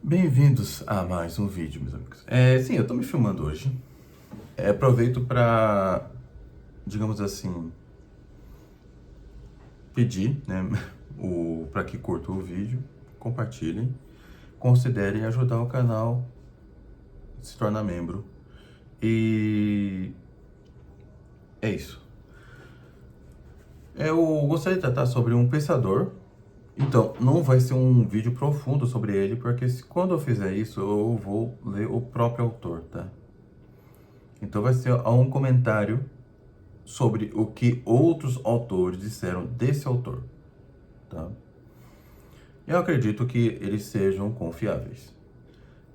Bem-vindos a mais um vídeo, meus amigos. Sim, eu tô me filmando hoje. Aproveito para, digamos assim, pedir, né, para que curtam o vídeo, compartilhem, considerem ajudar o canal, se tornar membro. E é isso. Eu gostaria de tratar sobre um pensador. Então, não vai ser um vídeo profundo sobre ele, porque quando eu fizer isso, eu vou ler o próprio autor, tá? Então vai ser um comentário sobre o que outros autores disseram desse autor, tá? Eu acredito que eles sejam confiáveis.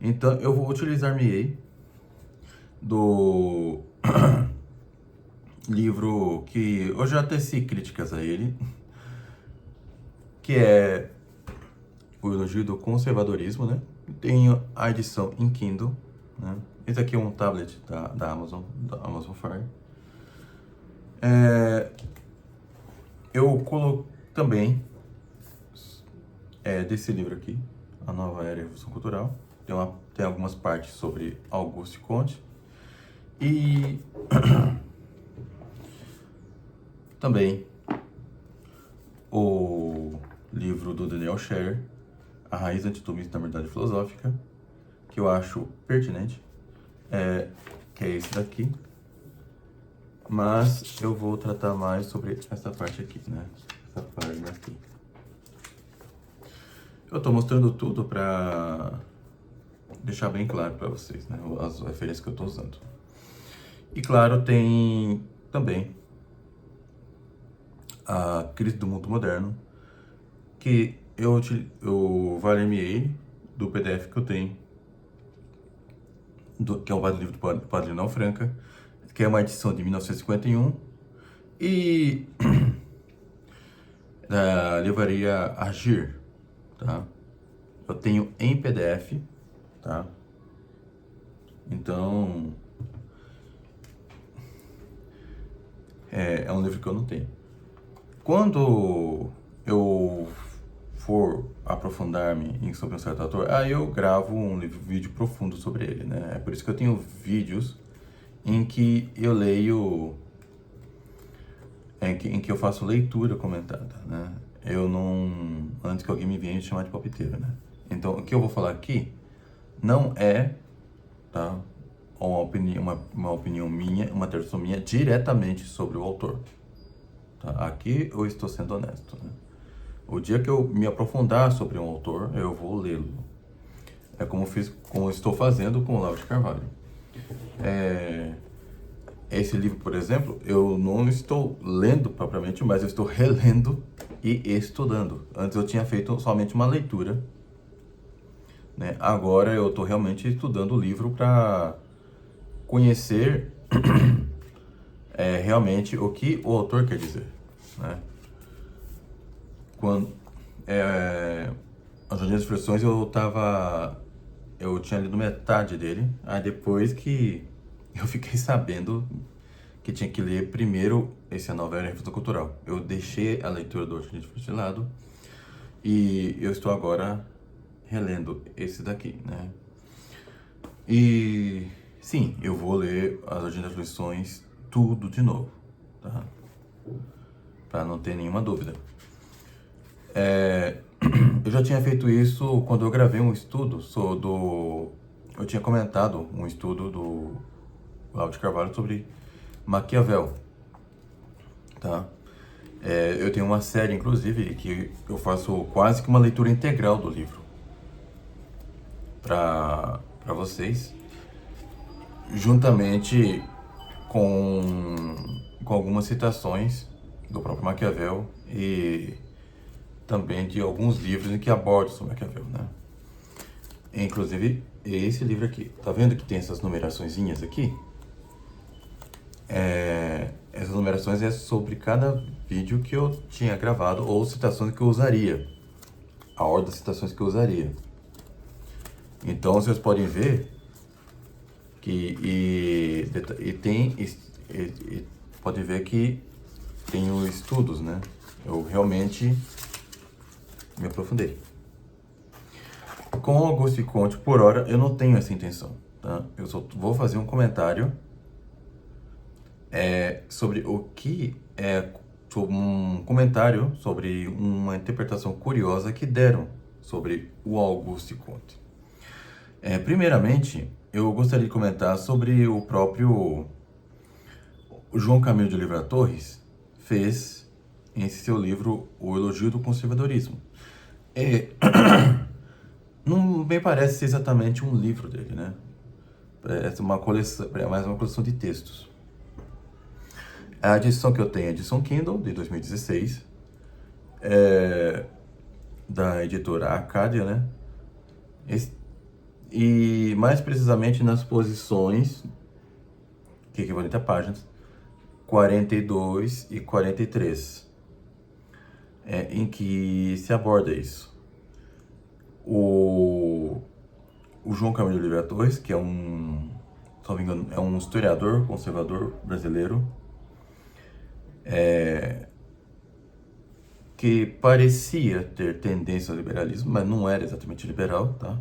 Então eu vou utilizar-me do livro que eu já teci críticas a ele, que é O Elogio do Conservadorismo, né? Tenho a edição em Kindle, né? Esse aqui é um tablet da Amazon Fire. Eu coloco também desse livro aqui, A Nova Era e a Revolução Cultural. Tem algumas partes sobre Auguste Comte. E também o livro do Daniel Scherer, A Raiz Antitomista da Verdade Filosófica, que eu acho pertinente, que é esse daqui. Mas eu vou tratar mais sobre essa parte aqui, né? Essa página aqui. Eu tô mostrando tudo para deixar bem claro para vocês, né? As referências que eu tô usando. E claro, tem também a Crise do Mundo Moderno, que eu valer-me-ei do PDF que eu tenho, que é o livro do Padre Linal Franca, que é uma edição de 1951, e da livraria Agir, tá? Eu tenho em PDF, tá? Então, é um livro que eu não tenho. Quando eu for aprofundar-me sobre um certo autor, aí eu gravo um vídeo profundo sobre ele, né? É por isso que eu tenho vídeos em que eu leio, em que eu faço leitura comentada, né? Eu não, antes que alguém me venha me chamar de palpiteiro, né? Então, o que eu vou falar aqui não é, tá, uma opinião minha, uma tradução minha diretamente sobre o autor. Tá? Aqui eu estou sendo honesto, né? O dia que eu me aprofundar sobre um autor, eu vou lê-lo. É como estou fazendo com o Olavo de Carvalho. Esse livro, por exemplo, eu não estou lendo propriamente, mas eu estou relendo e estudando. Antes eu tinha feito somente uma leitura, né? Agora eu estou realmente estudando o livro para conhecer realmente o que o autor quer dizer, né? Quando as Jornais das Versões eu tinha lido metade dele, aí depois que eu fiquei sabendo que tinha que ler primeiro esse A Nova Era e a Revolução Cultural. Eu deixei a leitura do Origem de lado e eu estou agora relendo esse daqui, né? E sim, eu vou ler as Ordens das Lições tudo de novo, tá? Para não ter nenhuma dúvida. Eu já tinha feito isso quando eu gravei um estudo eu tinha comentado um estudo do Olavo de Carvalho sobre Maquiavel, tá? Eu tenho uma série, inclusive, que eu faço quase que uma leitura integral do livro para vocês, juntamente com algumas citações do próprio Maquiavel e também de alguns livros em que abordam sobre Maquiavel, né? Inclusive esse livro aqui, tá vendo que tem essas numeraçõezinhas aqui? Essas numerações é sobre cada vídeo que eu tinha gravado ou citações que eu usaria, a ordem das citações que eu usaria. Então vocês podem ver que pode ver que tem os estudos, né? Eu realmente me aprofundei. com Auguste Comte, por hora, eu não tenho essa intenção, tá? Eu só vou fazer um comentário sobre o que sobre um comentário sobre uma interpretação curiosa que deram sobre o Auguste Comte. Primeiramente, eu gostaria de comentar sobre o próprio João Camilo de Oliveira Torres fez em seu livro O Elogio do Conservadorismo. Não me parece ser exatamente um livro dele, né? Parece uma coleção, é mais uma coleção de textos. A edição que eu tenho é a edição Kindle, de 2016, da editora Arcadia, né? E mais precisamente nas posições, que equivalente a páginas, 42 e 43, em que se aborda isso. O João Camilo de Oliveira Torres, que é um, se não me engano, é um historiador conservador brasileiro, que parecia ter tendência ao liberalismo, mas não era exatamente liberal, tá?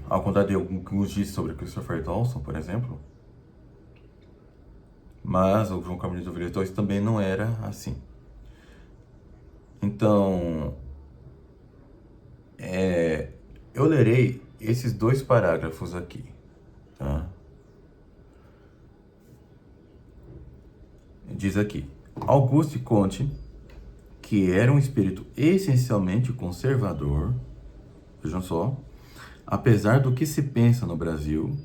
Ao contrário de alguns dizem sobre Christopher Dawson, por exemplo. Mas o João Camilo de Oliveira Torres também não era assim. Então, eu lerei esses dois parágrafos aqui, tá? Diz aqui: Auguste Comte, que era um espírito essencialmente conservador, vejam só, apesar do que se pensa no Brasil,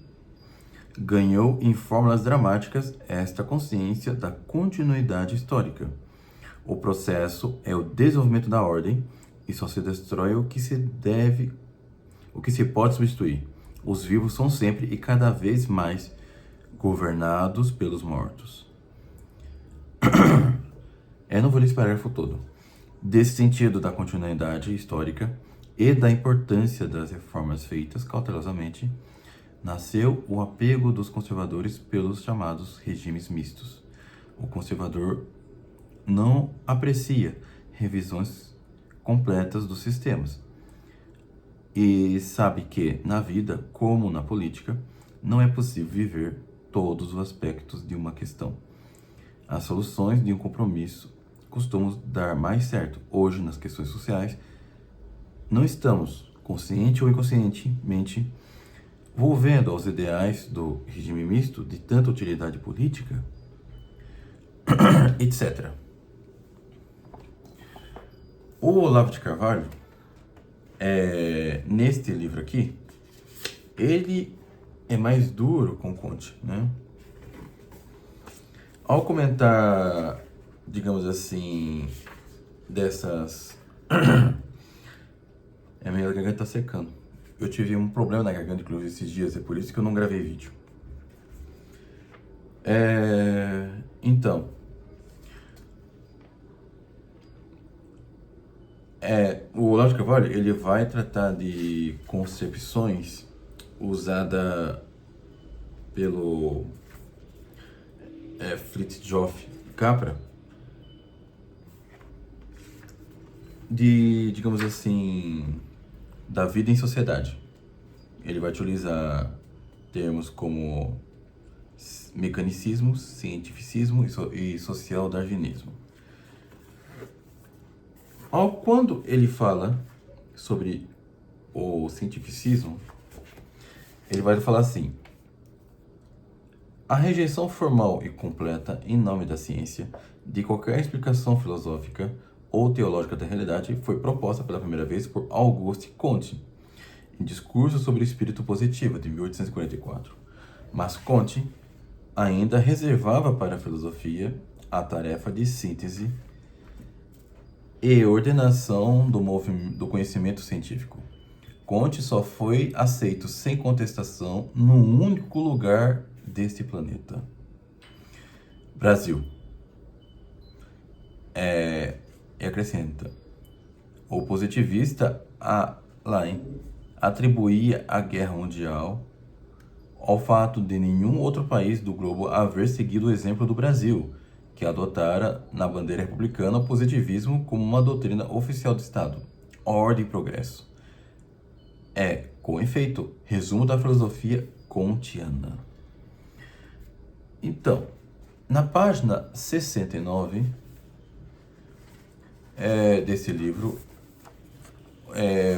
ganhou em fórmulas dramáticas esta consciência da continuidade histórica. O processo é o desenvolvimento da ordem e só se destrói o que se pode substituir. Os vivos são sempre e cada vez mais governados pelos mortos. Eu não vou ler esse parágrafo todo. Desse sentido da continuidade histórica e da importância das reformas feitas cautelosamente, nasceu o apego dos conservadores pelos chamados regimes mistos. O conservador não aprecia revisões completas dos sistemas e sabe que, na vida, como na política, não é possível viver todos os aspectos de uma questão. As soluções de um compromisso costumam dar mais certo. Hoje, nas questões sociais, não estamos, consciente ou inconscientemente, volvendo aos ideais do regime misto de tanta utilidade política, etc. O Olavo de Carvalho, neste livro aqui, ele é mais duro com Comte, né? Ao comentar, digamos assim, dessas... minha garganta tá secando. Eu tive um problema na garganta, inclusive, esses dias, é por isso que eu não gravei vídeo. Então, o Olavo de Carvalho, ele vai tratar de concepções usadas pelo Fritjof Capra, de, digamos assim, da vida em sociedade. Ele vai utilizar termos como mecanicismo, cientificismo e social-darwinismo. Quando ele fala sobre o cientificismo, ele vai falar assim: a rejeição formal e completa, em nome da ciência, de qualquer explicação filosófica ou teológica da realidade foi proposta pela primeira vez por Auguste Comte, em Discurso sobre o Espírito Positivo, de 1844. Mas Comte ainda reservava para a filosofia a tarefa de síntese e ordenação do conhecimento científico. Comte só foi aceito sem contestação num único lugar deste planeta: Brasil. E acrescenta: o positivista Alain atribuía a Guerra Mundial ao fato de nenhum outro país do globo haver seguido o exemplo do Brasil, que adotara na bandeira republicana o positivismo como uma doutrina oficial do Estado. ordem e progresso. Com efeito, resumo da filosofia kantiana. Então, na página 69 desse livro,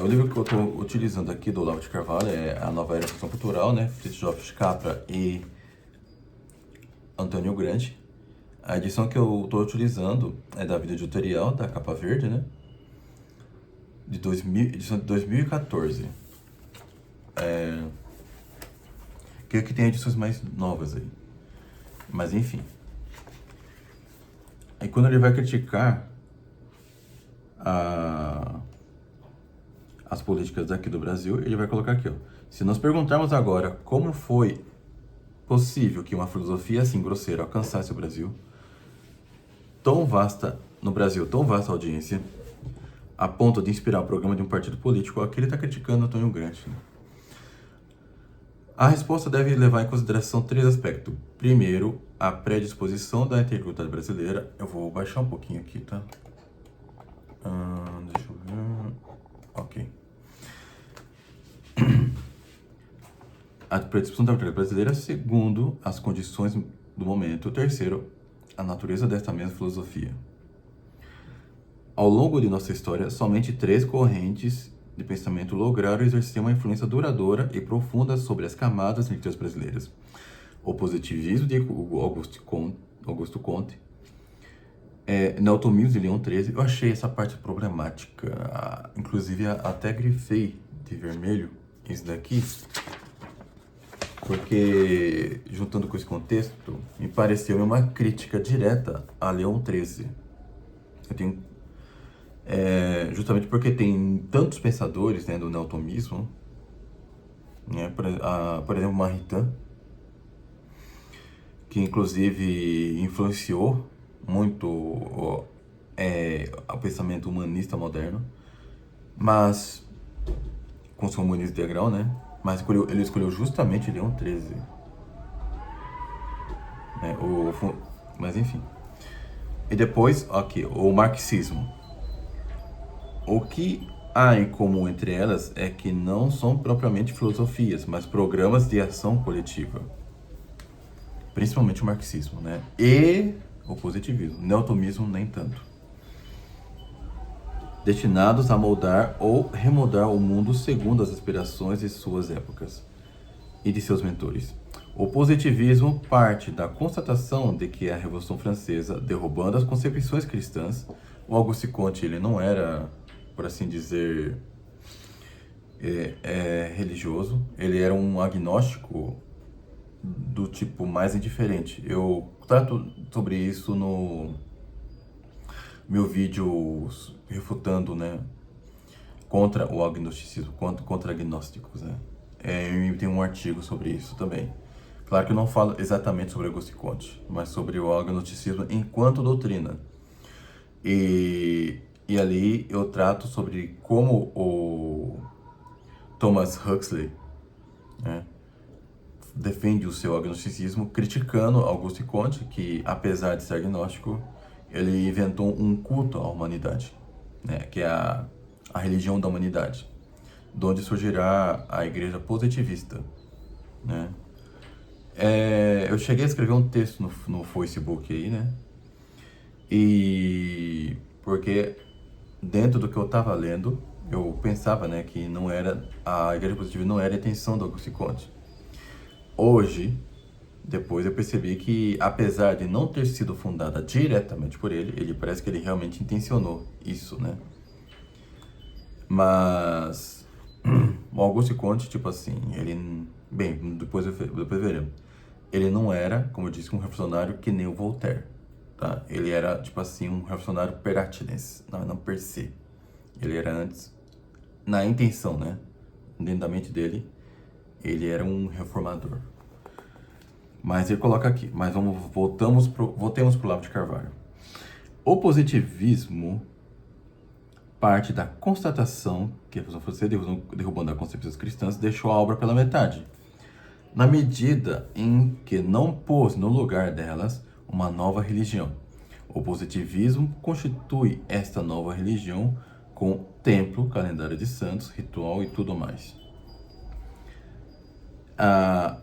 o livro que eu estou utilizando aqui do Olavo de Carvalho é A Nova Era da Produção Cultural, né? Fritjof Capra e Antônio Gramsci. A edição que eu estou utilizando é da Vida Editorial, da capa verde, né? Edição de 2014. Que tem edições mais novas aí. Mas enfim. Aí quando ele vai criticar as políticas daqui do Brasil, ele vai colocar aqui, ó. Se nós perguntarmos agora como foi possível que uma filosofia assim grosseira alcançasse o Brasil, tão vasta audiência, a ponto de inspirar o programa de um partido político, aqui ele está criticando Antônio Gramsci. A resposta deve levar em consideração 3 aspectos. Primeiro, a predisposição da integralidade brasileira. Eu vou baixar um pouquinho aqui, tá? Deixa eu ver. Ok. A predisposição da integralidade brasileira. Segundo, as condições do momento. Terceiro, a natureza desta mesma filosofia. Ao longo de nossa história, somente 3 correntes de pensamento lograram exercer uma influência duradoura e profunda sobre as camadas intelectuais brasileiras. O positivismo de Augusto Comte, Newton Mills de Leão XIII. Eu achei essa parte problemática, inclusive até grifei de vermelho isso daqui, porque, juntando com esse contexto, me pareceu uma crítica direta a Leão XIII. Eu tenho, justamente porque tem tantos pensadores, né, do neotomismo, né, por exemplo, Maritain, que inclusive influenciou muito o pensamento humanista moderno, mas com seu humanismo integral, né? Mas ele escolheu justamente Leão XIII. Mas enfim. E depois, aqui, o marxismo. O que há em comum entre elas é que não são propriamente filosofias, mas programas de ação coletiva. Principalmente o marxismo, né? E o positivismo. O newtonismo nem tanto. Destinados a moldar ou remoldar o mundo segundo as aspirações de suas épocas e de seus mentores. O positivismo parte da constatação de que a Revolução Francesa, derrubando as concepções cristãs, o Auguste Comte, ele não era, por assim dizer, religioso, ele era um agnóstico do tipo mais indiferente. Eu trato sobre isso no meu vídeo refutando, né, contra o agnosticismo, contra agnósticos, né. Eu tenho um artigo sobre isso também. Claro que eu não falo exatamente sobre Auguste Comte, mas sobre o agnosticismo enquanto doutrina. E ali eu trato sobre como o Thomas Huxley, né, defende o seu agnosticismo, criticando Auguste Comte, que apesar de ser agnóstico, ele inventou um culto à humanidade, né, que é a religião da humanidade, de onde surgirá a igreja positivista, né. Eu cheguei a escrever um texto no Facebook aí, né, e porque dentro do que eu estava lendo, eu pensava, né, que não era, a igreja positivista não era a intenção do Auguste Comte. Hoje, depois eu percebi que, apesar de não ter sido fundada diretamente por ele parece que ele realmente intencionou isso, né? Mas o Auguste Comte, tipo assim, ele, bem, depois veremos. Ele não era, como eu disse, um revolucionário que nem o Voltaire, tá? Ele era, tipo assim, um revolucionário per accidens, não per se. Ele era antes, na intenção, né? Dentro da mente dele, ele era um reformador. Mas ele coloca aqui, mas voltemos para o Olavo de Carvalho. O positivismo parte da constatação que a Revolução Francesa, derrubando as concepções cristãs, deixou a obra pela metade, na medida em que não pôs no lugar delas uma nova religião. O positivismo constitui esta nova religião com templo, calendário de santos, ritual e tudo mais.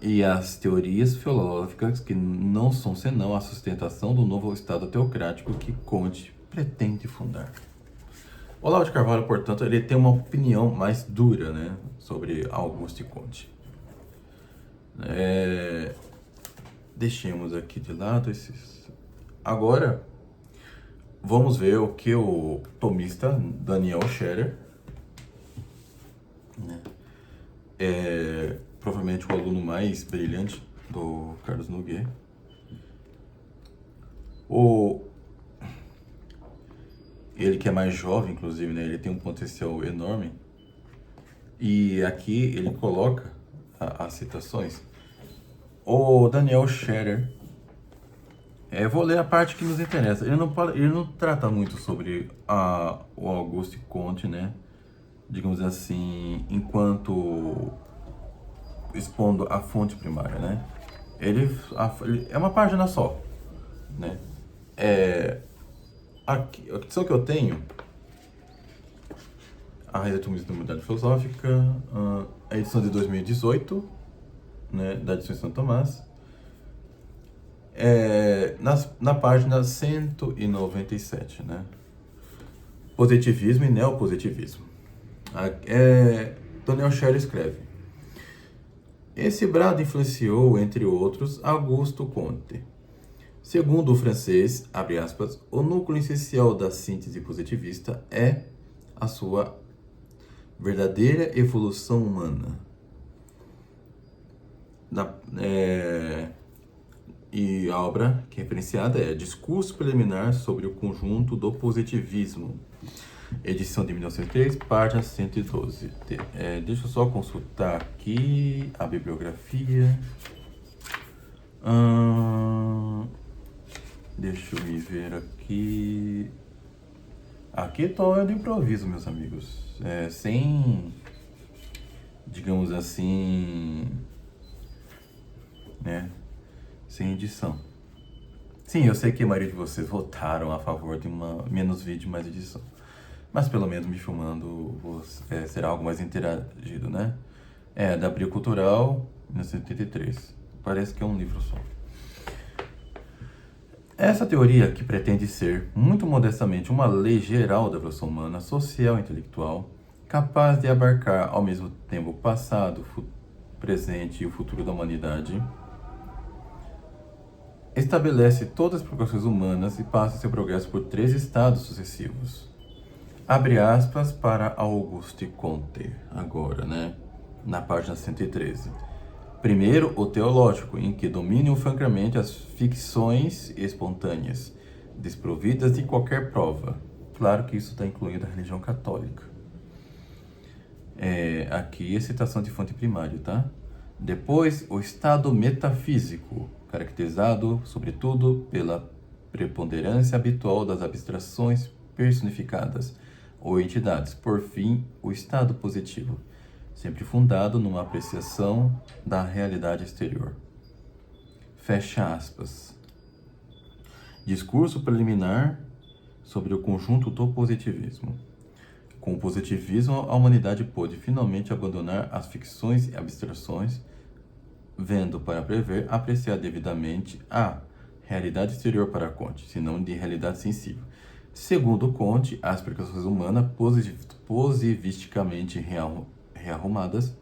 E as teorias filosóficas que não são senão a sustentação do novo Estado teocrático que Conte pretende fundar. Olavo de Carvalho, portanto, ele tem uma opinião mais dura, né, sobre Auguste Conte. Deixemos aqui de lado esses. Agora, vamos ver o que o tomista Daniel Scherer, né, provavelmente o aluno mais brilhante do Carlos Nogueira. Ele que é mais jovem, inclusive, né, ele tem um potencial enorme. E aqui ele coloca as citações. O Daniel Scherer, eu vou ler a parte que nos interessa. Ele não trata muito sobre o Auguste Comte, né? Digamos assim, enquanto expondo a fonte primária, né? É uma página só, né? A edição que eu tenho, a Raiz da Humanidade Filosófica, a edição de 2018, né, da edição de São Tomás, na página 197, né? Positivismo e neopositivismo. Daniel Scherer escreve: esse brado influenciou, entre outros, Auguste Comte. Segundo o francês, abre aspas, o núcleo essencial da síntese positivista é a sua verdadeira evolução humana. E a obra que é referenciada é Discurso Preliminar sobre o Conjunto do Positivismo, edição de 1903, página 112. Deixa eu só consultar aqui a bibliografia. Deixa eu me ver aqui. Aqui estou de improviso, meus amigos. Sem, digamos assim, né? Sem edição. Sim, eu sei que a maioria de vocês votaram a favor de menos vídeo, mais edição. Mas pelo menos me filmando será algo mais interagido, né? Da Abril Cultural, 1983. Parece que é um livro só. Essa teoria, que pretende ser, muito modestamente, uma lei geral da evolução humana, social e intelectual, capaz de abarcar ao mesmo tempo o passado, presente e o futuro da humanidade, estabelece todas as progressões humanas e passa seu progresso por 3 estados sucessivos. Abre aspas para Auguste Comte, agora, né? Na página 113. Primeiro, o teológico, em que dominam francamente as ficções espontâneas, desprovidas de qualquer prova. Claro que isso está incluindo a religião católica. Aqui é citação de fonte primária, tá? Depois, o estado metafísico, caracterizado, sobretudo, pela preponderância habitual das abstrações personificadas ou entidades. Por fim, o estado positivo, sempre fundado numa apreciação da realidade exterior. Fecha aspas. Discurso preliminar sobre o conjunto do positivismo. Com o positivismo, a humanidade pôde finalmente abandonar as ficções e abstrações, vendo para prever, apreciar devidamente a realidade exterior para Comte, senão de realidade sensível. Segundo Comte, as percepções humanas, positivisticamente rearrumadas,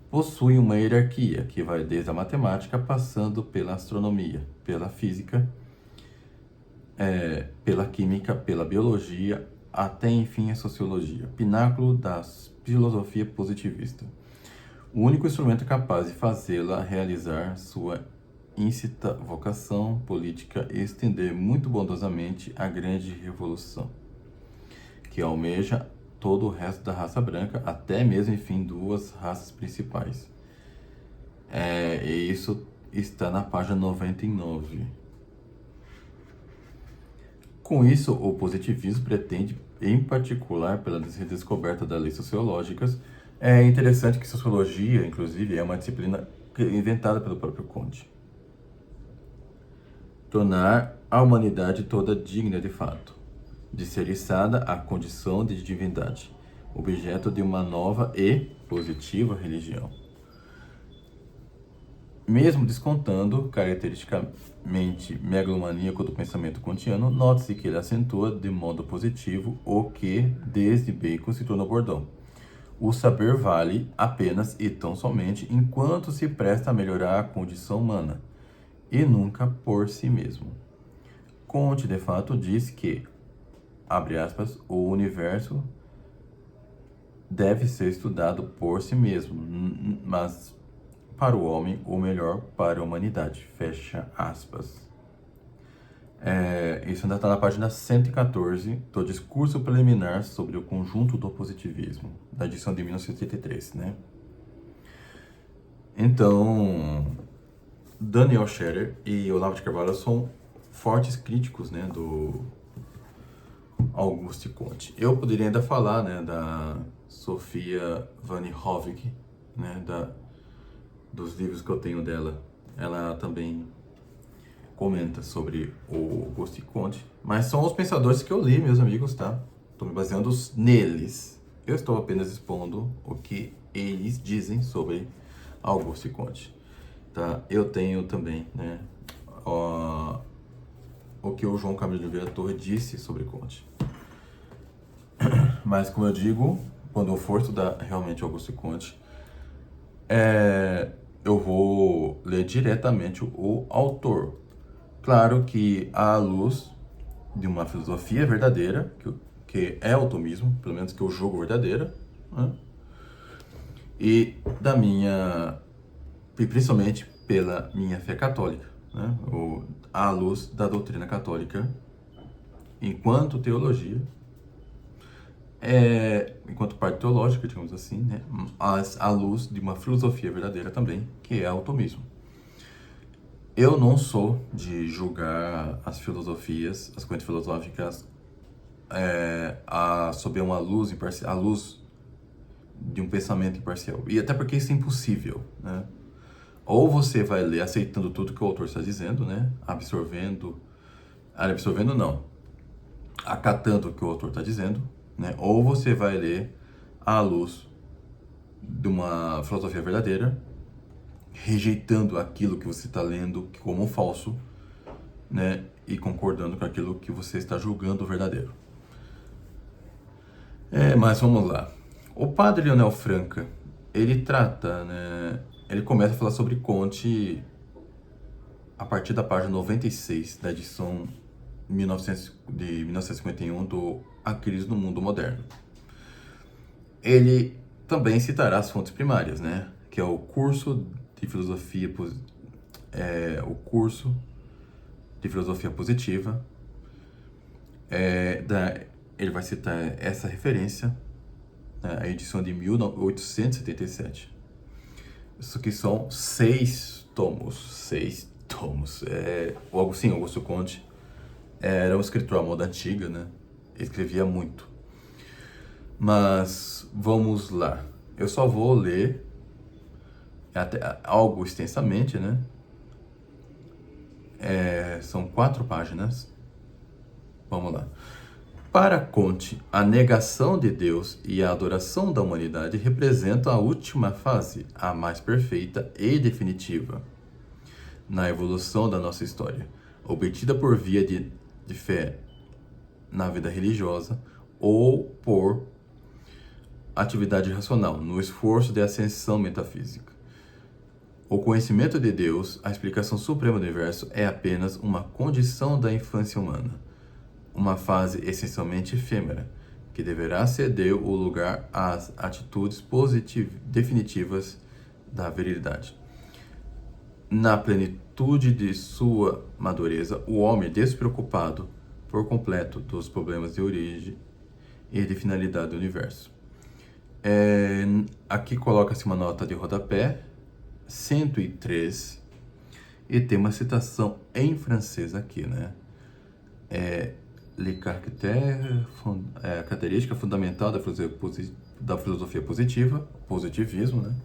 possuem uma hierarquia que vai desde a matemática, passando pela astronomia, pela física, pela química, pela biologia, até enfim a sociologia, pináculo da filosofia positivista. O único instrumento capaz de fazê-la realizar sua íncita vocação política e estender muito bondosamente a grande revolução, que almeja todo o resto da raça branca, até mesmo, enfim, 2 raças principais. E isso está na página 99. Com isso, o positivismo pretende, em particular, pela redescoberta das leis sociológicas. É interessante que sociologia, inclusive, é uma disciplina inventada pelo próprio Comte. Tornar a humanidade toda digna de fato. de ser içada à condição de divindade, objeto de uma nova e positiva religião. Mesmo descontando caracteristicamente megalomaníaco do pensamento kantiano, note-se que ele acentua de modo positivo o que desde Bacon se tornou bordão. O saber vale apenas e tão somente enquanto se presta a melhorar a condição humana, e nunca por si mesmo. Comte, de fato, diz que, abre aspas, o universo deve ser estudado por si mesmo, mas para o homem, ou melhor, para a humanidade, fecha aspas. Isso ainda está na página 114 do Discurso Preliminar sobre o Conjunto do Positivismo, da edição de 1983, né? Então, Daniel Scherer e Olavo de Carvalho são fortes críticos, né, do Auguste Comte. Eu poderia ainda falar, né, da Sofia van Hovig, né, dos livros que eu tenho dela. Ela também comenta sobre o Auguste Comte, mas são os pensadores que eu li, meus amigos, tá? Estou me baseando neles. Eu estou apenas expondo o que eles dizem sobre Auguste Comte, tá? Eu tenho também, né, o que o João Camilo de Oliveira Torre disse sobre Comte. Mas, como eu digo, quando eu for estudar realmente Auguste Comte, eu vou ler diretamente o autor. Claro que à luz de uma filosofia verdadeira, que é o tomismo, pelo menos que eu julgo verdadeira, né? E da minha, principalmente pela minha fé católica, né? À luz da doutrina católica, enquanto teologia, enquanto parte teológica, digamos assim, né? À luz de uma filosofia verdadeira também, que é o tomismo. Eu não sou de julgar as filosofias, as correntes filosóficas, sob uma luz imparcial, a luz de um pensamento imparcial. E até porque isso é impossível, né? Ou você vai ler aceitando tudo que o autor está dizendo, né? Absorvendo não, acatando o que o autor está dizendo, né? Ou você vai ler à luz de uma filosofia verdadeira, rejeitando aquilo que você está lendo como falso, né? E concordando com aquilo que você está julgando verdadeiro. Mas vamos lá. O padre Leonel Franca, ele trata, né? Ele começa a falar sobre Comte a partir da página 96 da edição de 1951 do A Crise no Mundo Moderno. Ele também citará as fontes primárias, né? Que é o curso de filosofia, positiva. Ele vai citar essa referência, né, a edição de 1877. Isso que são 6 tomos. Augusto Comte era um escritor à moda antiga, né? Escrevia muito. Mas vamos lá. Eu só vou ler até algo extensamente, né? São 4 páginas. Vamos lá. Para Comte, a negação de Deus e a adoração da humanidade representam a última fase, a mais perfeita e definitiva, na evolução da nossa história, obtida por via de fé na vida religiosa ou por atividade racional, no esforço de ascensão metafísica. O conhecimento de Deus, a explicação suprema do universo, é apenas uma condição da infância humana, uma fase essencialmente efêmera, que deverá ceder o lugar às atitudes definitivas da virilidade. Na plenitude de sua madureza, o homem despreocupado por completo dos problemas de origem e de finalidade do universo. Aqui coloca-se uma nota de rodapé, 103, e tem uma citação em francês aqui, né? Le caractère, a característica fundamental da filosofia positiva, positivismo, né?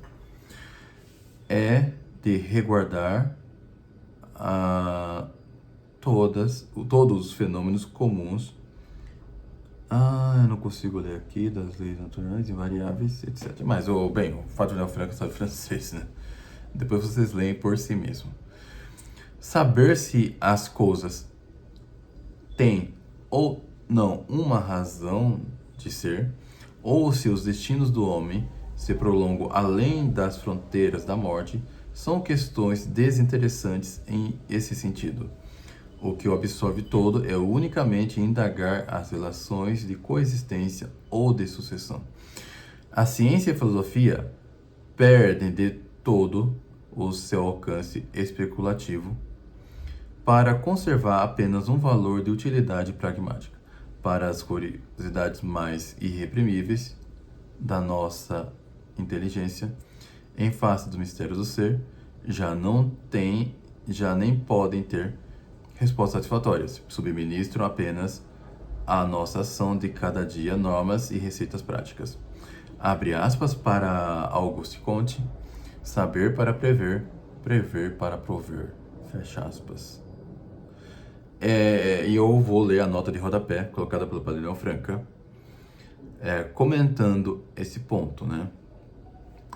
É de reguardar todos os fenômenos comuns Eu não consigo ler aqui das leis naturais, invariáveis, etc. Mas, bem, o Padre Franca sabe francês, né? Depois vocês leem por si mesmo. Saber se as coisas têm ou não uma razão de ser, ou se os destinos do homem se prolongam além das fronteiras da morte, são questões desinteressantes em esse sentido. O que o absorve todo é unicamente indagar as relações de coexistência ou de sucessão. A ciência e a filosofia perdem de todo o seu alcance especulativo para conservar apenas um valor de utilidade pragmática. Para as curiosidades mais irreprimíveis da nossa inteligência, em face do mistério do ser, já nem podem ter respostas satisfatórias. Subministram apenas à nossa ação de cada dia normas e receitas práticas. Abre aspas para Auguste Comte: saber para prever, prever para prover. Fecha aspas. E eu vou ler a nota de rodapé colocada pelo Padre Leão Franca, comentando esse ponto, né?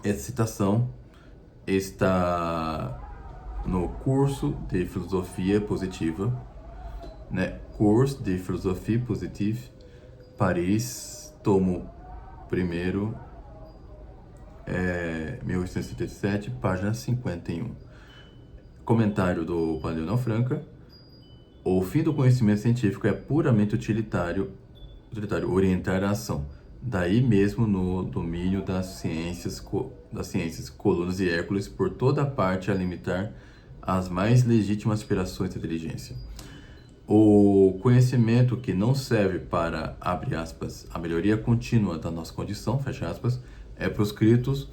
Essa citação está no curso de Filosofia Positiva, né? Curso de Philosophie Positive, Paris, tomo 1º, 1877, página 51. Comentário do Padre Leão Franca: o fim do conhecimento científico é puramente utilitário, orientar a ação. Daí mesmo no domínio das ciências, colunas de Hércules por toda parte a limitar as mais legítimas aspirações da inteligência. O conhecimento que não serve para, abre aspas, a melhoria contínua da nossa condição, fecha aspas, é proscrito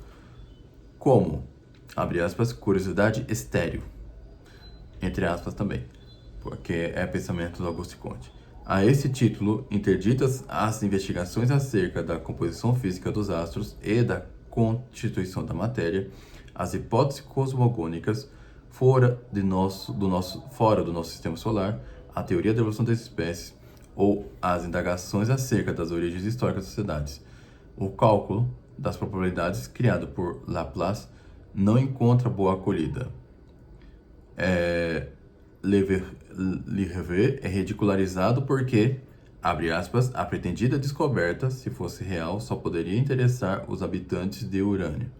como, abre aspas, curiosidade estéril, entre aspas também, porque é pensamento do Auguste Comte. A esse título, interditas as investigações acerca da composição física dos astros e da constituição da matéria, as hipóteses cosmogônicas fora do nosso sistema solar, a teoria da evolução das espécies ou as indagações acerca das origens históricas das sociedades. O cálculo das probabilidades criado por Laplace não encontra boa acolhida. Leverrier é ridicularizado porque, abre aspas, a pretendida descoberta, se fosse real, só poderia interessar os habitantes de Urânio.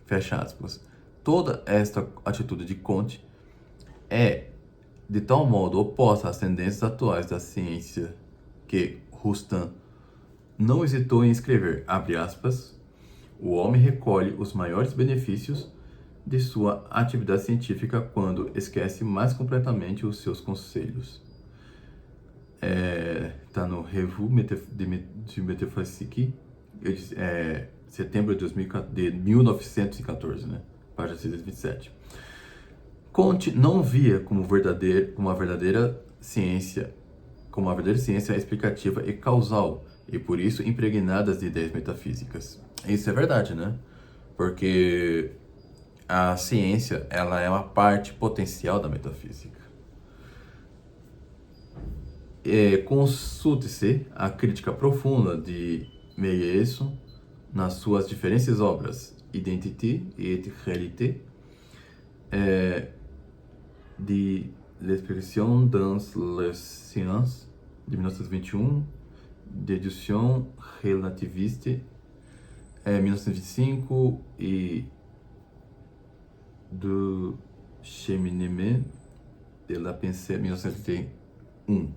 Fecha aspas. Toda esta atitude de Comte é de tal modo oposta às tendências atuais da ciência que Roustan não hesitou em escrever, abre aspas, o homem recolhe os maiores benefícios de sua atividade científica quando esquece mais completamente os seus conselhos. Está no Revue de Métaphysique, setembro de 1914, né? Página 627. Comte não via como uma verdadeira ciência explicativa e causal, e por isso impregnadas de ideias metafísicas. Isso é verdade, né? Porque a ciência, ela é uma parte potencial da metafísica. Consulte-se a crítica profunda de Meillet nas suas diferentes obras Identité et Réalité, de l'expression dans les sciences, de 1921, Déduction relativiste, 1925, e do Cheminement de la Pensée, 1971.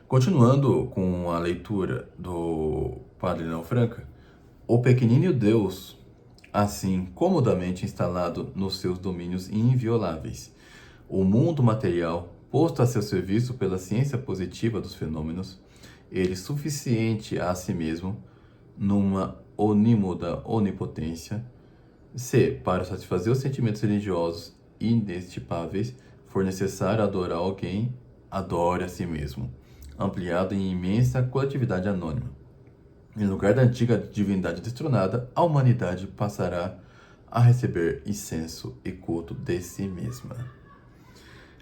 Continuando com a leitura do Padre Leão Franca, o pequenino Deus, assim comodamente instalado nos seus domínios invioláveis, o mundo material posto a seu serviço pela ciência positiva dos fenômenos, ele suficiente a si mesmo, numa onímoda onipotência, se, para satisfazer os sentimentos religiosos inestipáveis, for necessário adorar alguém, adore a si mesmo, ampliado em imensa coletividade anônima. Em lugar da antiga divindade destronada, a humanidade passará a receber incenso e culto de si mesma.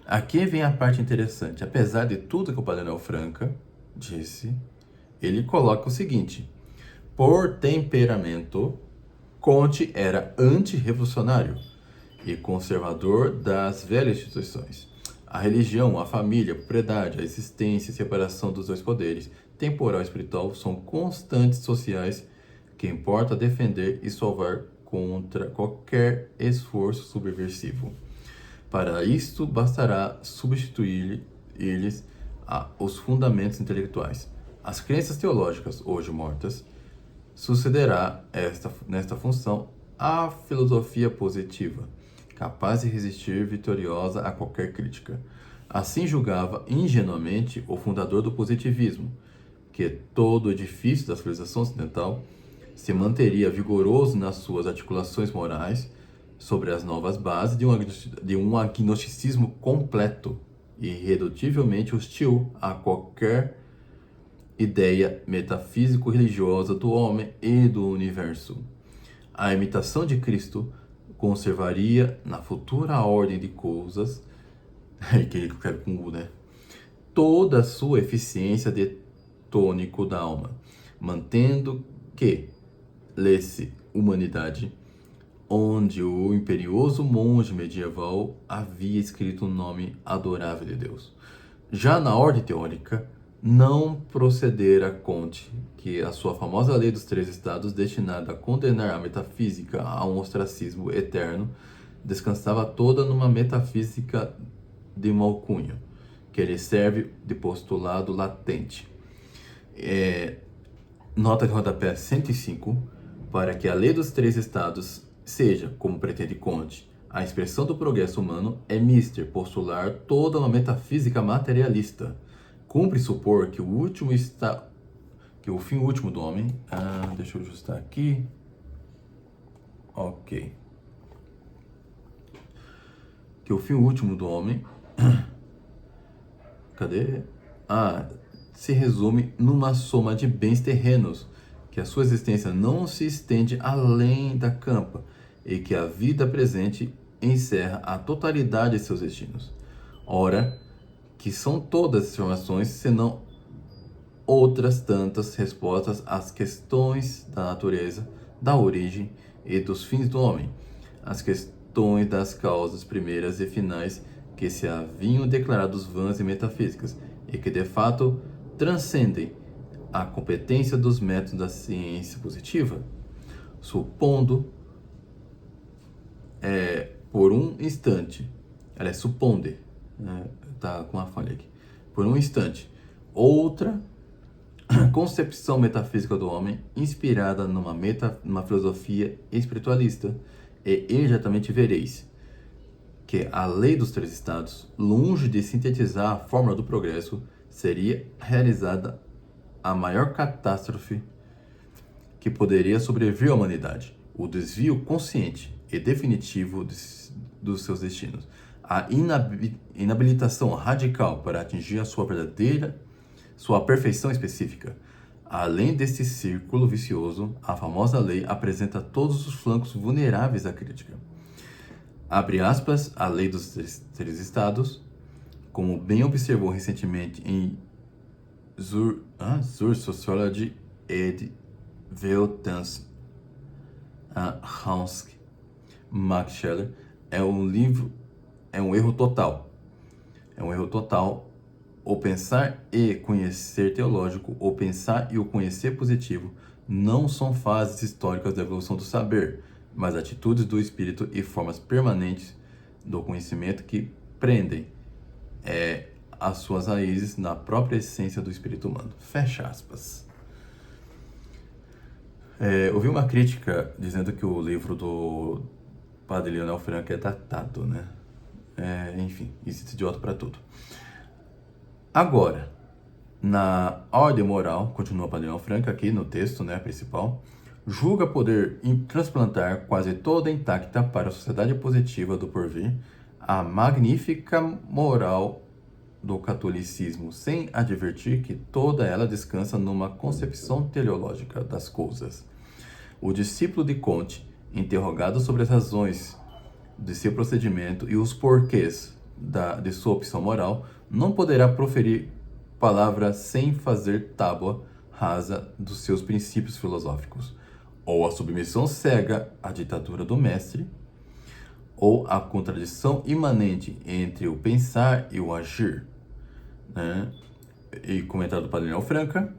Aqui vem a parte interessante. Apesar de tudo que o Padre Leão Franca disse, ele coloca o seguinte: por temperamento, Comte era antirrevolucionário e conservador das velhas instituições. A religião, a família, a propriedade, a existência e separação dos dois poderes, temporal e espiritual, são constantes sociais que importa defender e salvar contra qualquer esforço subversivo. Para isto, bastará substituir-lhes os fundamentos intelectuais. As crenças teológicas, hoje mortas, sucederá nesta função a filosofia positiva, capaz de resistir vitoriosa a qualquer crítica. Assim julgava ingenuamente o fundador do positivismo, que todo o edifício da civilização ocidental se manteria vigoroso nas suas articulações morais sobre as novas bases de um agnosticismo completo e irredutivelmente hostil a qualquer ideia metafísico-religiosa do homem e do universo. A imitação de Cristo conservaria na futura ordem de coisas, que ele quer com U, né? Toda a sua eficiência de tônico da alma, mantendo que lê-se humanidade, onde o imperioso monge medieval havia escrito o nome adorável de Deus. Já na ordem teórica, não procedera Comte que a sua famosa lei dos três estados, destinada a condenar a metafísica a um ostracismo eterno, descansava toda numa metafísica de mau cunho, que lhe serve de postulado latente. Nota de rodapé 105, para que a lei dos três estados seja, como pretende Comte, a expressão do progresso humano, é mister postular toda uma metafísica materialista. Cumpre supor que o fim último do homem... deixa eu ajustar aqui. Ok. Que o fim último do homem... Cadê? Se resume numa soma de bens terrenos, que a sua existência não se estende além da campa e que a vida presente encerra a totalidade de seus destinos. Ora, que são todas as informações, senão outras tantas respostas às questões da natureza, da origem e dos fins do homem, as questões das causas primeiras e finais que se haviam declarado vãs e metafísicas, e que de fato transcendem a competência dos métodos da ciência positiva, supondo por um instante, ela é suponde, tá com uma falha aqui, por um instante, outra concepção metafísica do homem inspirada numa filosofia espiritualista, e imediatamente vereis que a lei dos três estados, longe de sintetizar a fórmula do progresso, seria realizada a maior catástrofe que poderia sobreviver à humanidade, o desvio consciente e definitivo dos seus destinos, a inabilitação radical para atingir a sua perfeição específica. Além deste círculo vicioso, a famosa lei apresenta todos os flancos vulneráveis à crítica. Abre aspas, a lei dos três estados, como bem observou recentemente em Zur Sociology ed Weltanschauung, Max Scheler, é um erro total. É um erro total. O pensar e conhecer teológico, o pensar e o conhecer positivo, não são fases históricas da evolução do saber, mas atitudes do espírito e formas permanentes do conhecimento que prendem as suas raízes na própria essência do espírito humano. Fecha aspas. Ouvi uma crítica dizendo que o livro do Padre Leonel Franco é datado, né? Enfim, existe idiota para tudo. Agora, na ordem moral, continua o Padre Leonel Franco aqui no texto, né, principal, julga poder transplantar quase toda intacta para a sociedade positiva do porvir a magnífica moral do catolicismo, sem advertir que toda ela descansa numa concepção teleológica das coisas. O discípulo de Comte, interrogado sobre as razões de seu procedimento e os porquês de sua opção moral, não poderá proferir palavra sem fazer tábua rasa dos seus princípios filosóficos, ou a submissão cega à ditadura do mestre, ou a contradição imanente entre o pensar e o agir, né? E comentário do Padre Leão Franca,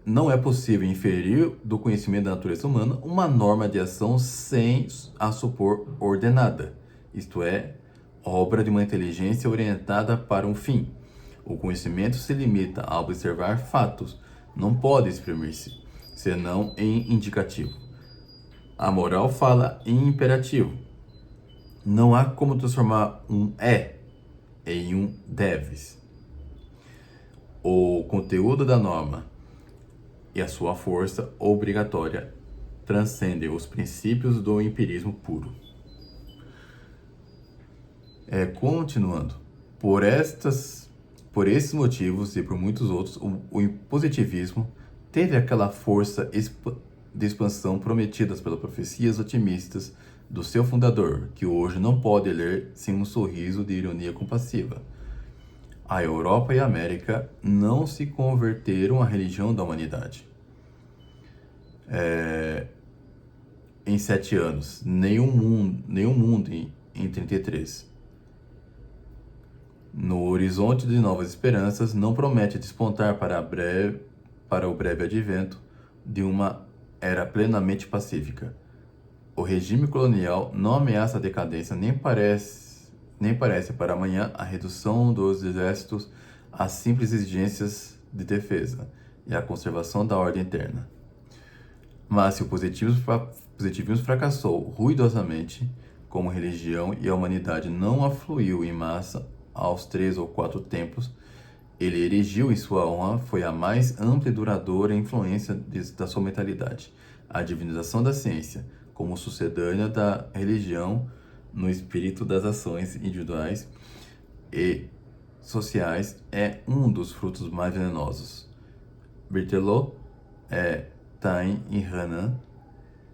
não é possível inferir do conhecimento da natureza humana uma norma de ação sem a supor ordenada, isto é, obra de uma inteligência orientada para um fim. O conhecimento se limita a observar fatos, não pode exprimir-se, senão em indicativo. A moral fala em imperativo. Não há como transformar um em um deves. O conteúdo da norma e a sua força obrigatória transcendem os princípios do empirismo puro. Continuando, por esses motivos e por muitos outros, o positivismo teve aquela força de expansão prometidas pelas profecias otimistas do seu fundador, que hoje não pode ler sem um sorriso de ironia compassiva. A Europa e a América não se converteram à religião da humanidade. Em 7 anos, nenhum mundo em 33. No horizonte de novas esperanças, não promete despontar para o breve advento de uma era plenamente pacífica. O regime colonial não ameaça a decadência, nem parece para amanhã a redução dos exércitos às simples exigências de defesa e a conservação da ordem interna. Mas se o positivismo fracassou ruidosamente como religião e a humanidade não afluiu em massa aos 3 ou 4 templos, ele erigiu em sua honra foi a mais ampla e duradoura influência da sua mentalidade, a divinização da ciência, como sucedânea da religião no espírito das ações individuais e sociais, é um dos frutos mais venenosos. Berthelot, Taine e Renan,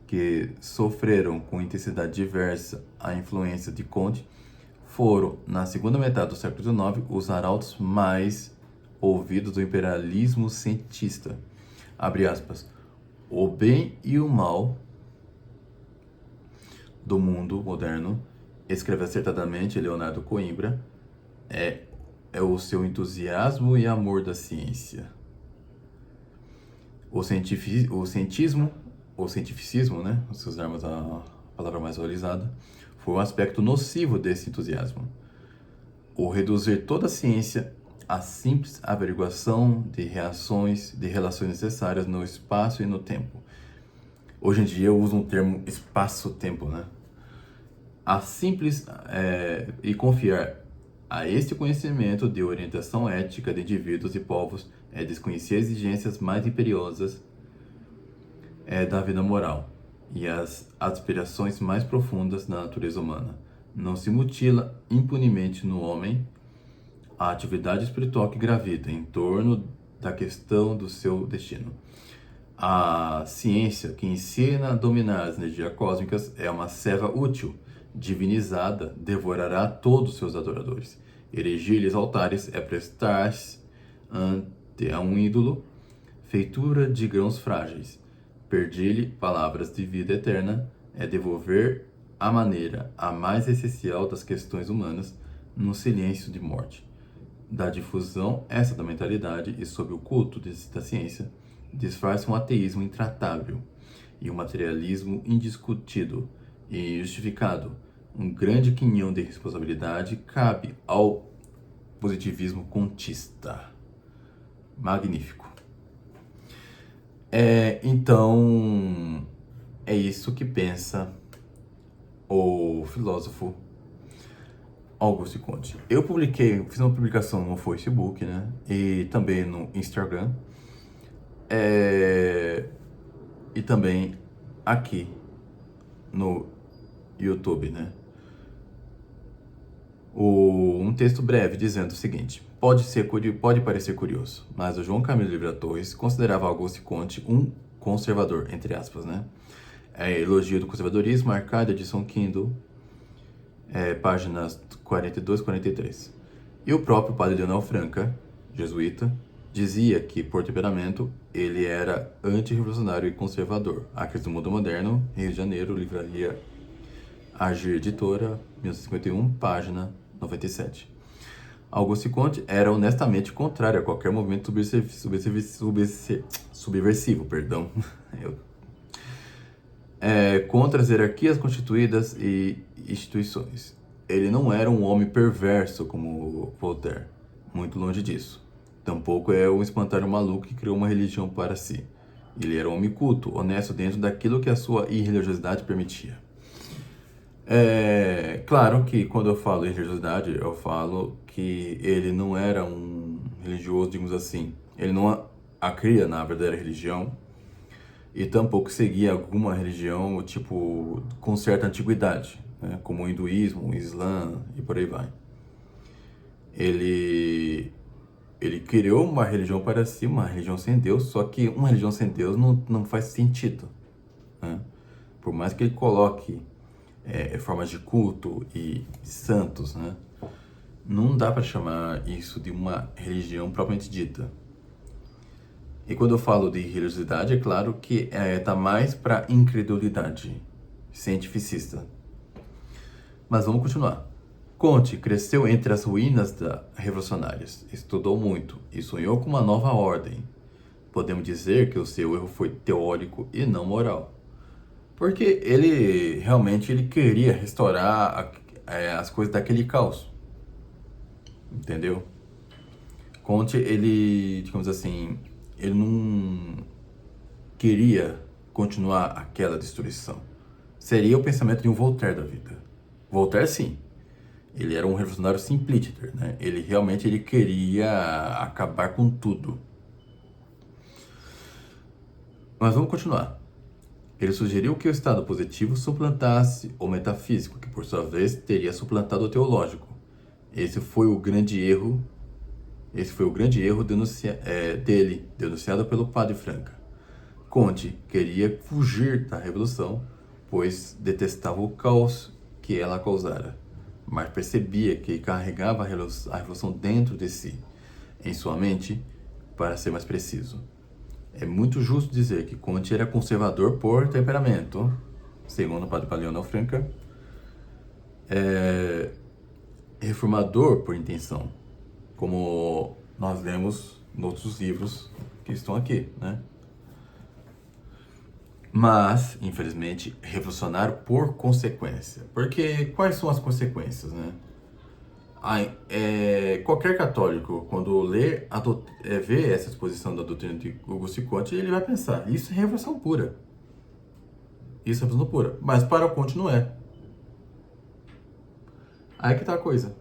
que sofreram com intensidade diversa a influência de Comte, foram, na segunda metade do século XIX, os arautos mais ouvidos do imperialismo cientista. Abre aspas. O bem e o mal do mundo moderno, escreve acertadamente Leonardo Coimbra, é o seu entusiasmo e amor da ciência. O cientificismo, né, se usarmos a palavra mais valorizada, foi um aspecto nocivo desse entusiasmo. O reduzir toda a ciência à simples averiguação de relações necessárias no espaço e no tempo. Hoje em dia eu uso um termo espaço-tempo, né? E confiar a este conhecimento de orientação ética de indivíduos e povos é desconhecer as exigências mais imperiosas da vida moral e as aspirações mais profundas da natureza humana. Não se mutila impunemente no homem a atividade espiritual que gravita em torno da questão do seu destino. A ciência que ensina a dominar as energias cósmicas é uma serva útil, divinizada, devorará todos os seus adoradores. Erigir-lhes altares é prestar-se ante a um ídolo, feitura de grãos frágeis. Perdir-lhe palavras de vida eterna é devolver a maneira a mais essencial das questões humanas no silêncio de morte. Da difusão essa da mentalidade e sob o culto da ciência, disfarça um ateísmo intratável e um materialismo indiscutido e justificado. Um grande quinhão de responsabilidade cabe ao positivismo contista. Magnífico. Então, é isso que pensa o filósofo Auguste Comte. Eu fiz uma publicação no Facebook, né? E também no Instagram. E também aqui no YouTube, né? Um texto breve dizendo o seguinte: pode parecer curioso, mas o João Camilo Oliveira Torres considerava Auguste Comte um conservador, entre aspas, né? Elogio do Conservadorismo, Arcádia, edição Kindle, páginas 42 e 43. E o próprio padre Leonel Franca, jesuíta, dizia que, por temperamento, ele era antirrevolucionário e conservador. A Crise do Mundo Moderno, Rio de Janeiro, livraria Agir Editora, 1951, página 97. Auguste Comte era honestamente contrário a qualquer movimento subversivo, perdão. Contra as hierarquias constituídas e instituições. Ele não era um homem perverso como Voltaire, muito longe disso. Tampouco é um espantalho maluco que criou uma religião para si. Ele era um homem culto, honesto dentro daquilo que a sua irreligiosidade permitia. Claro que quando eu falo irreligiosidade, eu falo que ele não era um religioso, digamos assim. Ele não cria na verdadeira religião e tampouco seguia alguma religião, tipo, com certa antiguidade, né? Como o hinduísmo, o islã e por aí vai. Ele criou uma religião para si, uma religião sem Deus, só que uma religião sem Deus não faz sentido, né? Por mais que ele coloque formas de culto e santos, né? Não dá para chamar isso de uma religião propriamente dita. E quando eu falo de religiosidade, é claro que tá mais para incredulidade cientificista. Mas vamos continuar. Comte cresceu entre as ruínas revolucionárias, estudou muito e sonhou com uma nova ordem. Podemos dizer que o seu erro foi teórico e não moral. Porque ele realmente queria restaurar as coisas daquele caos. Entendeu? Comte, digamos assim, ele não queria continuar aquela destruição. Seria o pensamento de um Voltaire da vida. Voltaire, sim. Ele era um revolucionário simplício, né? Ele realmente queria acabar com tudo. Mas vamos continuar. Ele sugeriu que o estado positivo suplantasse o metafísico, que por sua vez teria suplantado o teológico. Esse foi o grande erro dele, denunciado pelo padre Franca. Comte queria fugir da revolução, pois detestava o caos que ela causara, mas percebia que carregava a revolução dentro de si, em sua mente, para ser mais preciso. É muito justo dizer que Comte era conservador por temperamento, segundo o padre Leonel Franca, reformador por intenção, como nós lemos em outros livros que estão aqui, né? Mas, infelizmente, revolucionário por consequência. Porque quais são as consequências, né? Qualquer católico, quando vê essa exposição da doutrina de Auguste Comte, ele vai pensar, isso é revolução pura. Isso é revolução pura. Mas para o Comte não é. Aí que tá a coisa.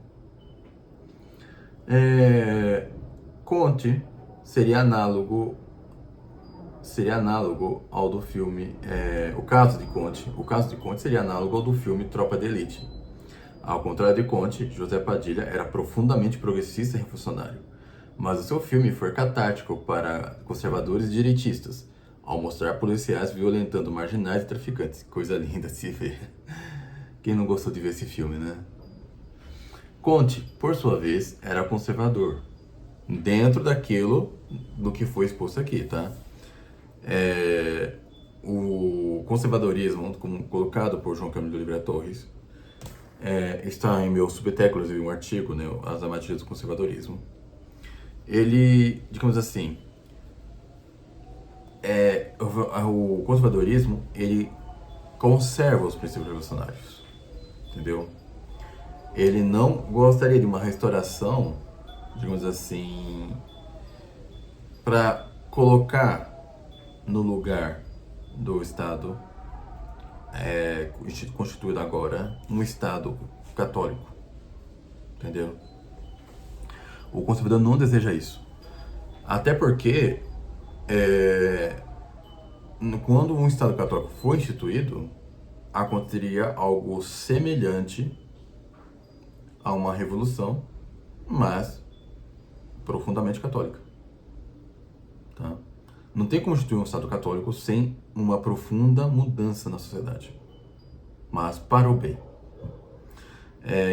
Comte seria análogo ao do filme O Caso de Comte. O Caso de Comte seria análogo ao do filme Tropa de Elite. Ao contrário de Comte, José Padilha era profundamente progressista e revolucionário. Mas o seu filme foi catártico para conservadores e direitistas, ao mostrar policiais violentando marginais e traficantes. Coisa linda de se ver. Quem não gostou de ver esse filme, né? Comte, por sua vez, era conservador, dentro daquilo do que foi exposto aqui, tá? O conservadorismo, como colocado por João Camilo Oliveira Torres, está em meu subtexto, inclusive um artigo, né, As Armadilhas do Conservadorismo. Ele, digamos assim, o conservadorismo, ele conserva os princípios revolucionários, entendeu? Ele não gostaria de uma restauração, digamos assim, para colocar no lugar do Estado constituído agora um Estado católico, entendeu? O conservador não deseja isso, até porque quando um Estado católico foi instituído, aconteceria algo semelhante a uma revolução, mas profundamente católica, tá? Não tem como instituir um Estado católico sem uma profunda mudança na sociedade, mas para o bem.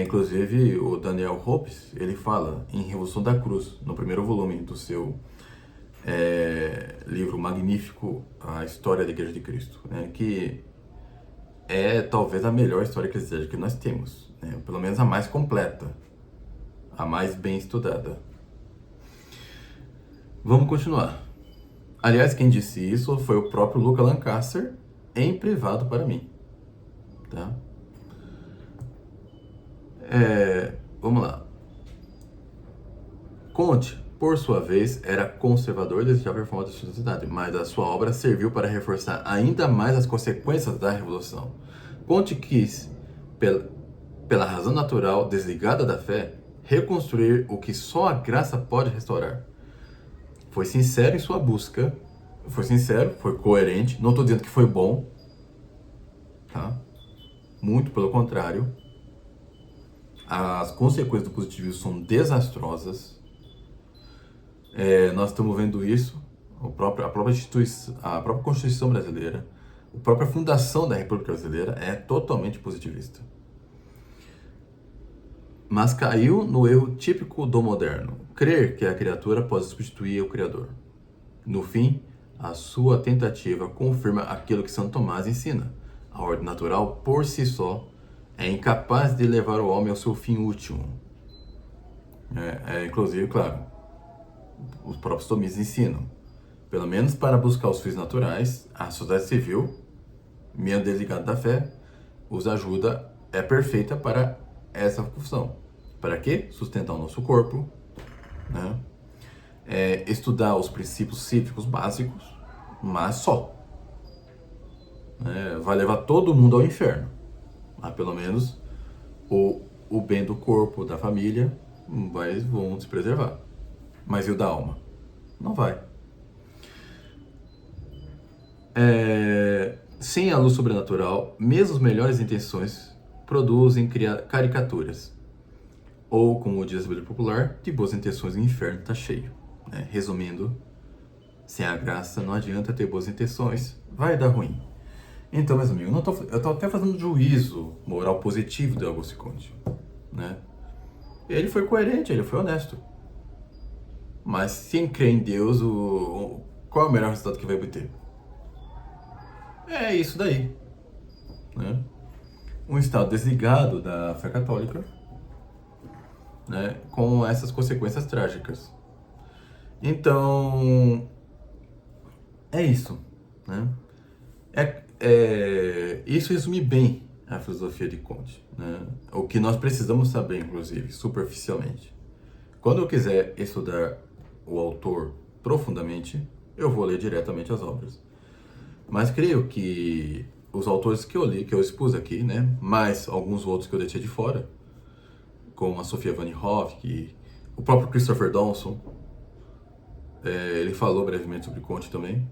Inclusive, o Daniel Hopes, ele fala em Revolução da Cruz, no primeiro volume do seu livro magnífico, A História da Igreja de Cristo, né? Que é talvez a melhor história eclesiástica que nós temos, né? Pelo menos a mais completa, a mais bem estudada. Vamos continuar. Aliás, quem disse isso foi o próprio Luca Lancaster, em privado para mim. Tá? Vamos lá. Conte, por sua vez, era conservador e desejava a reforma da sociedade, mas a sua obra serviu para reforçar ainda mais as consequências da Revolução. Conte quis, pela razão natural desligada da fé, reconstruir o que só a graça pode restaurar. Foi sincero em sua busca, foi sincero, foi coerente, não estou dizendo que foi bom, tá? Muito pelo contrário. As consequências do positivismo são desastrosas. Nós estamos vendo isso, a própria Constituição brasileira, a própria fundação da República Brasileira é totalmente positivista. Mas caiu no erro típico do moderno, crer que a criatura pode substituir o Criador. No fim, a sua tentativa confirma aquilo que Santo Tomás ensina. A ordem natural, por si só, é incapaz de levar o homem ao seu fim último. Inclusive, claro, os próprios tomistas ensinam. Pelo menos para buscar os fins naturais, a sociedade civil, menos desligada da fé, os ajuda, é perfeita para essa função. Para quê? Sustentar o nosso corpo, né? Estudar os princípios cívicos básicos, mas só. Vai levar todo mundo ao inferno. Mas pelo menos o bem do corpo, da família, vão se preservar. Mas e o da alma? Não vai. Sem a luz sobrenatural, mesmo as melhores intenções produzem caricaturas. Ou, como diz a Bíblia popular, de boas intenções o inferno está cheio. Resumindo, sem a graça não adianta ter boas intenções, vai dar ruim. Então, meus amigos, eu estou até fazendo juízo moral positivo de Auguste Comte. Né? Ele foi coerente, ele foi honesto. Mas sem crer em Deus, qual é o melhor resultado que vai obter? É isso daí. Né? Um estado desligado da fé católica, né, com essas consequências trágicas. Então, é isso. Né? Isso resume bem a filosofia de Comte. Né? O que nós precisamos saber, inclusive, superficialmente. Quando eu quiser estudar o autor profundamente, eu vou ler diretamente as obras. Mas creio que os autores que eu li, que eu expus aqui, né, mais alguns outros que eu deixei de fora, como a Sophia Van Hoff, o próprio Christopher Dawson, ele falou brevemente sobre Comte também.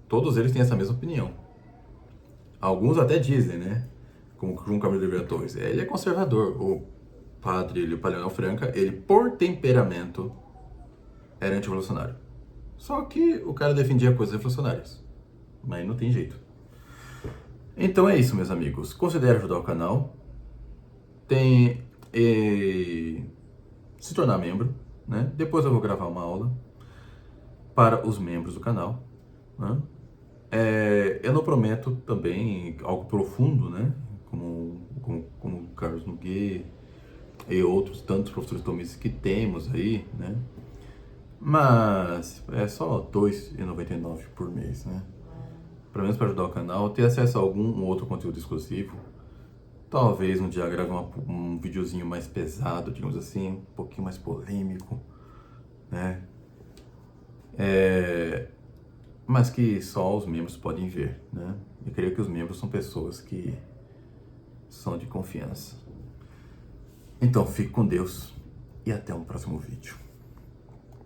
Todos eles têm essa mesma opinião. Alguns até dizem, né, como João Camilo de Oliveira Torres, ele é conservador. O padre Leonel Franca, ele por temperamento era anti-revolucionário. Só que o cara defendia coisas revolucionárias. Mas não tem jeito. Então é isso, meus amigos. Considere ajudar o canal. Se tornar membro, né? Depois eu vou gravar uma aula para os membros do canal, né? Eu não prometo também algo profundo, né? Como Carlos Nogueira e outros tantos professores tomistas que temos aí, né? Mas é só R$ 2,99 por mês, né? Pelo menos para ajudar o canal, ter acesso a algum outro conteúdo exclusivo. Talvez um dia grave um videozinho mais pesado, digamos assim, um pouquinho mais polêmico, né? Mas que só os membros podem ver, né? Eu creio que os membros são pessoas que são de confiança. Então, fique com Deus e até um próximo vídeo.